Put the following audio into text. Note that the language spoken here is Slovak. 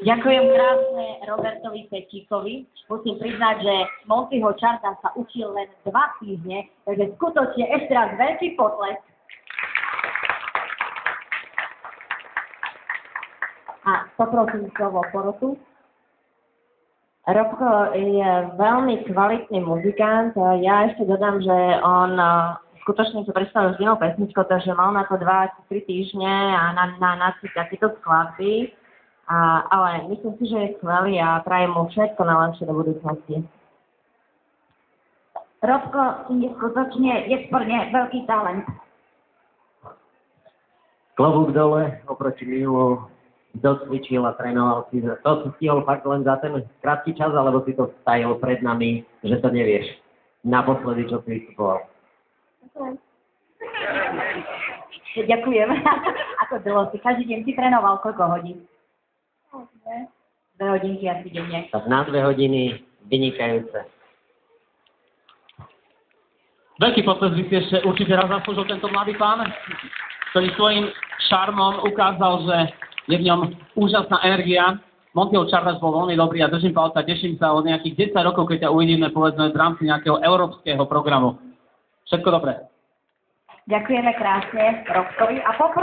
Ďakujem krásne Robertovi Petíkovi. Musím priznať, že Montyho Čarta sa učil len 2 týždne, takže skutočne ešte raz veľký potlesk. A poprosím slovo porotu. Robko je veľmi kvalitný muzikant. Ja ešte dodám, že on skutočne to predstavil vždy pesničkou, takže mal na to 2-3 týždne a na takéto skladby. Ale myslím si, že je skvelý a prajem mu všetko najlepšie do budúcnosti. Robko je skutočne nesporne veľký talent. Klobúk dole oproti Milu, docvičil a trénoval si. To si stihol fakt len za ten krátky čas, alebo si to stajil pred nami, že to nevieš? Naposledy, čo si vystupoval. Ďakujem. Ako dlho si? Každý deň si trénoval koľko hodín? 2 hodinky asi denne. Tak na 2 hodiny vynikajúce. Veľký potlesk by si ešte určite raz zaslúžil tento mladý pán, ktorý svojím šarmom ukázal, že je v ňom úžasná energia. Montyho Čardaš bol veľmi dobrý a držím palca, teším sa od nejakých 10 rokov, keď ťa uvidíme, povedzme, v rámci nejakého európskeho programu. Všetko dobré. Ďakujeme krásne Robkovi a poprosím